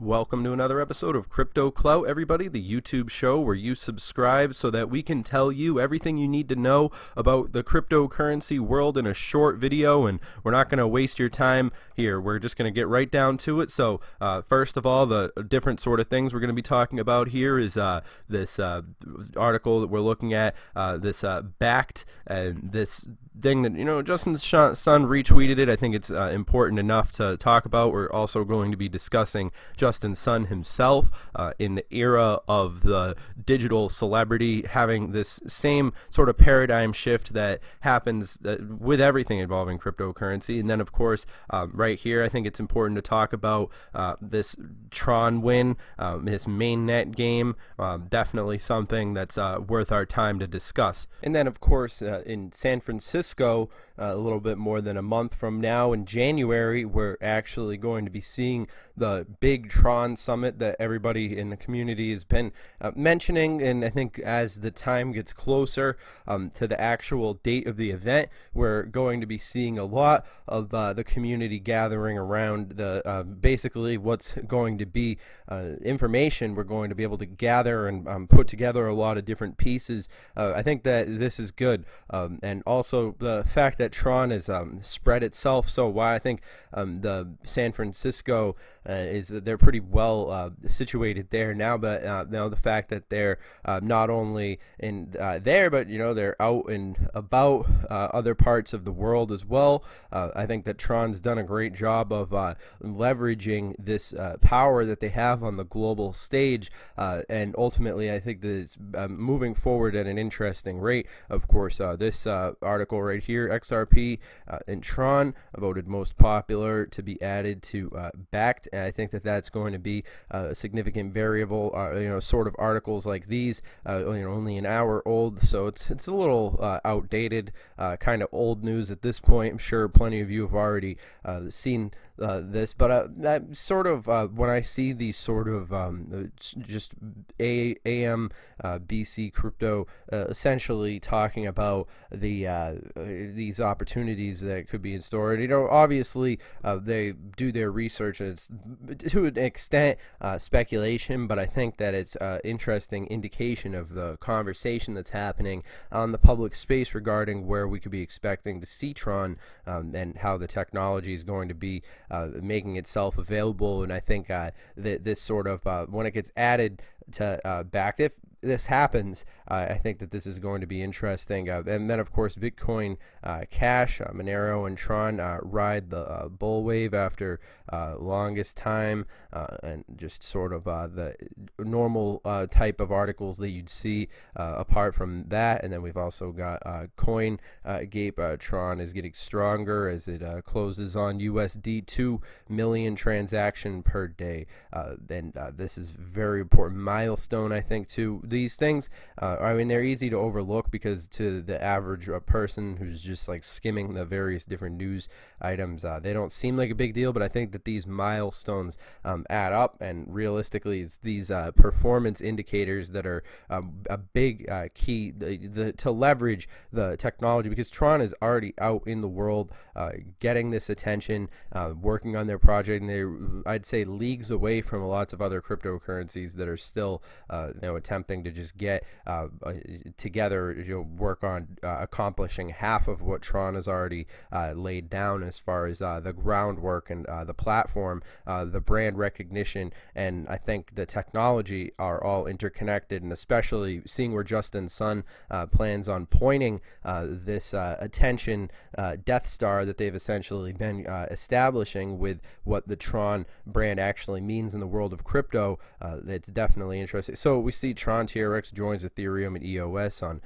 Welcome to another episode of Crypto Clout, everybody, the YouTube show where you subscribe so that we can tell you everything you need to know about the cryptocurrency world in a short video, and we're not going to waste your time here. We're just going to get right down to it. So first of all, the different sort of things we're going to be talking about here is this article that we're looking at, this backed, and this thing that, you know, Justin's son retweeted it. I think it's important enough to talk about. We're also going to be discussing Justin's son himself in the era of the digital celebrity having this same sort of paradigm shift that happens with everything involving cryptocurrency. And then, of course, right here, I think it's important to talk about this Tron Win, his mainnet game. Definitely something that's worth our time to discuss. And then, of course, in San Francisco, a little bit more than a month from now in January, we're actually going to be seeing the big NiTron Summit that everybody in the community has been mentioning. And I think as the time gets closer to the actual date of the event, we're going to be seeing a lot of the community gathering around the basically what's going to be information we're going to be able to gather and put together a lot of different pieces. I think that this is good, and also the fact that Tron has spread itself so wide. I think the San Francisco they're pretty well situated there now, but now the fact that they're not only in there, but you know, they're out and about other parts of the world as well. I think that Tron's done a great job of leveraging this power that they have on the global stage, and ultimately I think that it's moving forward at an interesting rate. Of course, this article right here, XRP and Tron voted most popular to be added to backed, and I think that that's going to be a significant variable. You know, sort of articles like these, you know, only an hour old, so it's a little outdated, kind of old news at this point. I'm sure plenty of you have already seen this, but that sort of when I see these sort of just AM BC crypto essentially talking about these opportunities that could be in store, and you know, obviously they do their research, and it's to an extent speculation, but I think that it's interesting indication of the conversation that's happening on the public space regarding where we could be expecting to see Tron, and how the technology is going to be making itself available. And I think that this sort of when it gets added to backed, if this happens, I think that this is going to be interesting. And then, of course, Bitcoin Cash, Monero, and Tron ride the bull wave after longest time, and just sort of the normal type of articles that you'd see apart from that. And then we've also got CoinGape. Tron is getting stronger as it closes on USD 2 million transaction per day. And this is a very important milestone, I think, too. These things, I mean, they're easy to overlook because to the average person who's just like skimming the various different news items, they don't seem like a big deal, but I think that these milestones add up, and realistically it's these performance indicators that are a big key to leverage the technology, because Tron is already out in the world getting this attention, working on their project, and they're, I'd say, leagues away from lots of other cryptocurrencies that are still you know, attempting to just get together, you know, work on accomplishing half of what Tron has already laid down as far as the groundwork and the platform, the brand recognition, and I think the technology are all interconnected. And especially seeing where Justin's son plans on pointing this attention Death Star that they've essentially been establishing with what the Tron brand actually means in the world of crypto, it's definitely interesting. So we see Tron TRX joins Ethereum and EOS on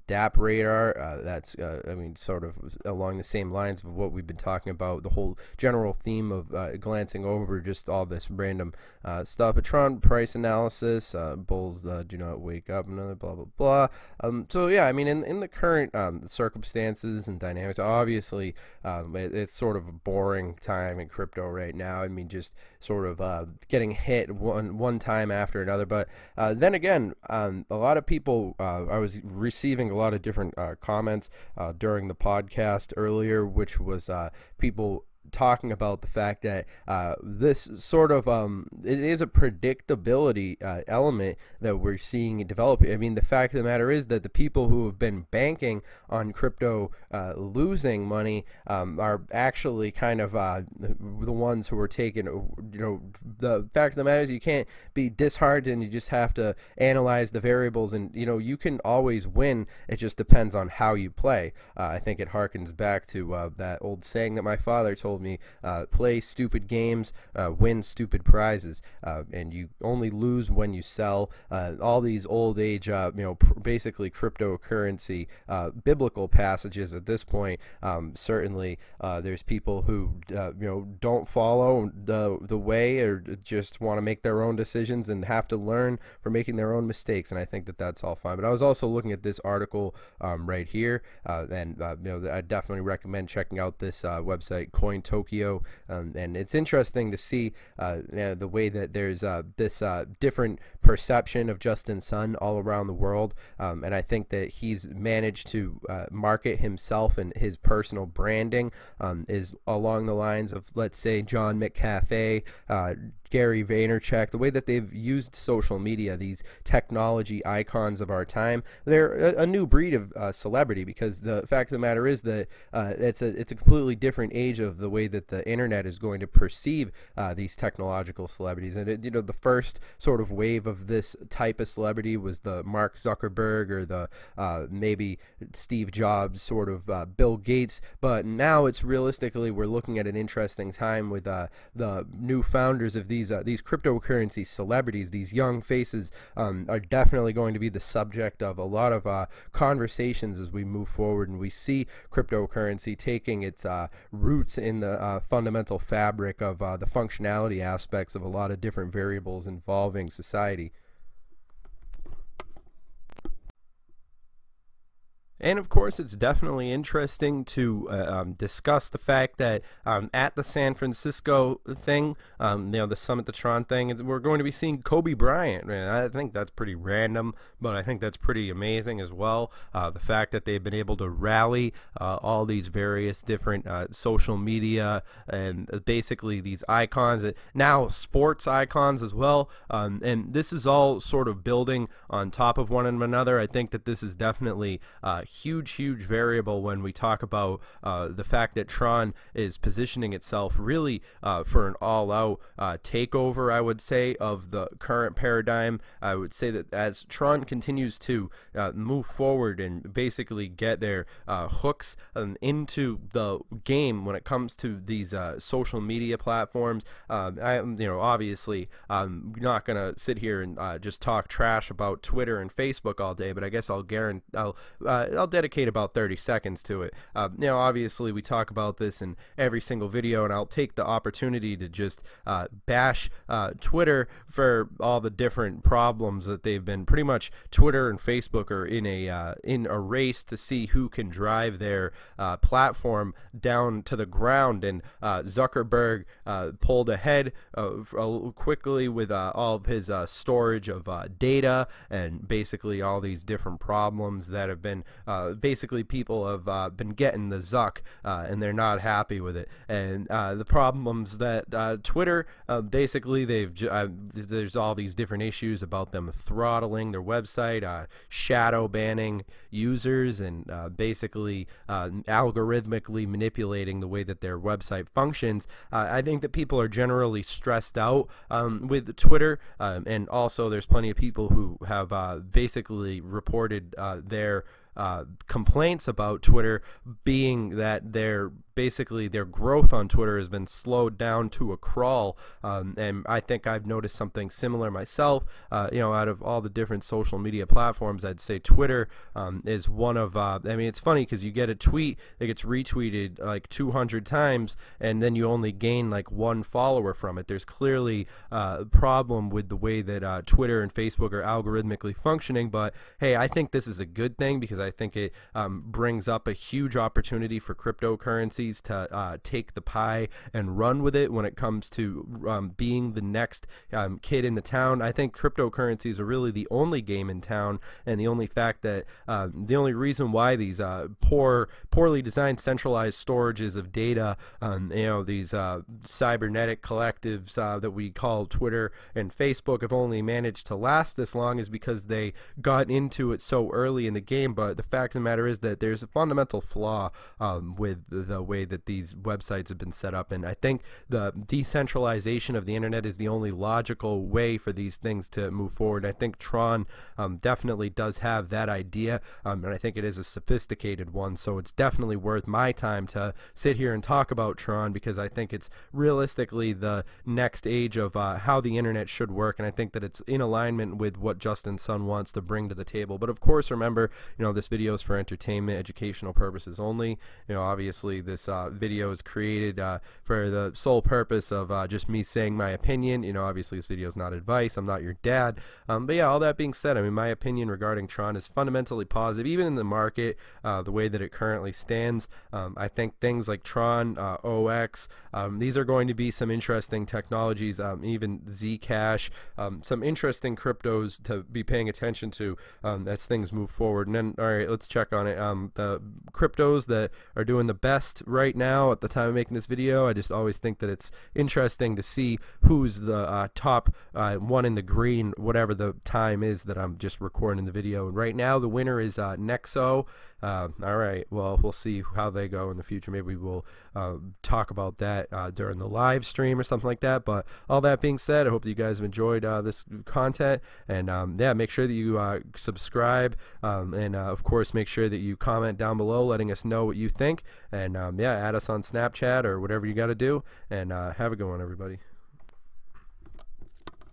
DApp radar. That's I mean, sort of along the same lines of what we've been talking about, the whole general theme of glancing over just all this random stuff. A Tron price analysis, bulls do not wake up, another blah blah blah. So yeah, I mean, in the current circumstances and dynamics, obviously it's sort of a boring time in crypto right now. I mean, just sort of getting hit one time after another. But then again, a lot of people, I was receiving a lot of different comments during the podcast earlier, which was people talking about the fact that this sort of it is a predictability element that we're seeing develop. I mean, the fact of the matter is that the people who have been banking on crypto losing money are actually kind of the ones who are taking, the fact of the matter is you can't be disheartened. You just have to analyze the variables, and you can always win. It just depends on how you play. I think it harkens back to that old saying that my father told me, play stupid games, win stupid prizes, and you only lose when you sell. All these old age, basically cryptocurrency biblical passages at this point. Certainly there's people who don't follow the way, or just want to make their own decisions and have to learn from making their own mistakes, and I think that that's all fine. But I was also looking at this article right here, and I definitely recommend checking out this website, Coin Tokyo, and it's interesting to see the way that there's this different perception of Justin Sun all around the world, and I think that he's managed to market himself, and his personal branding is along the lines of, let's say, John McAfee, Gary Vaynerchuk, the way that they've used social media, these technology icons of our time. They're a new breed of celebrity, because the fact of the matter is that it's a completely different age of the way that the internet is going to perceive these technological celebrities. And the first sort of wave of this type of celebrity was the Mark Zuckerberg, or the maybe Steve Jobs, sort of Bill Gates. But now it's realistically, we're looking at an interesting time with the new founders of these cryptocurrency celebrities. These young faces are definitely going to be the subject of a lot of conversations as we move forward, and we see cryptocurrency taking its roots in the fundamental fabric of the functionality aspects of a lot of different variables involving society. And of course, it's definitely interesting to discuss the fact that at the San Francisco thing, the Summit the Tron thing, we're going to be seeing Kobe Bryant. And I think that's pretty random, but I think that's pretty amazing as well. The fact that they've been able to rally all these various different social media, and basically these icons, now sports icons as well. And this is all sort of building on top of one another. I think that this is definitely huge variable when we talk about the fact that Tron is positioning itself really for an all-out takeover, I would say, of the current paradigm. I would say that as Tron continues to move forward and basically get their hooks into the game when it comes to these social media platforms, obviously I'm not gonna sit here and just talk trash about Twitter and Facebook all day, but I guess I'll dedicate about 30 seconds to it. Obviously we talk about this in every single video, and I'll take the opportunity to just bash Twitter for all the different problems that they've been. Pretty much Twitter and Facebook are in a race to see who can drive their platform down to the ground, and Zuckerberg pulled ahead quickly with all of his storage of data, and basically all these different problems that have been basically people have been getting the Zuck, and they're not happy with it. And the problems that Twitter, basically there's all these different issues about them throttling their website, shadow banning users, and basically algorithmically manipulating the way that their website functions. I think that people are generally stressed out with Twitter, and also there's plenty of people who have basically reported their complaints about Twitter being that basically their growth on Twitter has been slowed down to a crawl, and I think I've noticed something similar myself. Out of all the different social media platforms, I'd say Twitter is one of I mean, it's funny because you get a tweet that gets retweeted like 200 times, and then you only gain like one follower from it. There's clearly a problem with the way that Twitter and Facebook are algorithmically functioning, but hey, I think this is a good thing, because I think it brings up a huge opportunity for cryptocurrencies cryptocurrencies to take the pie and run with it when it comes to being the next kid in the town. I think cryptocurrencies are really the only game in town, and the only fact that the only reason why these poorly designed centralized storages of data, these cybernetic collectives that we call Twitter and Facebook have only managed to last this long is because they got into it so early in the game. But the fact of the matter is that there's a fundamental flaw with the way that these websites have been set up, and I think the decentralization of the internet is the only logical way for these things to move forward. I think Tron definitely does have that idea, and I think it is a sophisticated one, so it's definitely worth my time to sit here and talk about Tron, because I think it's realistically the next age of how the internet should work, and I think that it's in alignment with what Justin Sun wants to bring to the table. But of course, remember, this video is for entertainment, educational purposes only. Obviously this video is created for the sole purpose of just me saying my opinion. Obviously this video is not advice. I'm not your dad. But yeah, all that being said, I mean, my opinion regarding Tron is fundamentally positive, even in the market, the way that it currently stands. I think things like Tron, OX, these are going to be some interesting technologies, even Zcash, some interesting cryptos to be paying attention to as things move forward. And then, all right, let's check on it. The cryptos that are doing the best right now at the time of making this video, I just always think that it's interesting to see who's the top one in the green, whatever the time is that I'm just recording the video. And right now the winner is Nexo. All right, well, we'll see how they go in the future. Maybe we'll talk about that during the live stream or something like that. But all that being said, I hope that you guys have enjoyed this content, and yeah, make sure that you subscribe, and of course make sure that you comment down below letting us know what you think, and yeah, add us on Snapchat or whatever you got to do, and have a good one, everybody.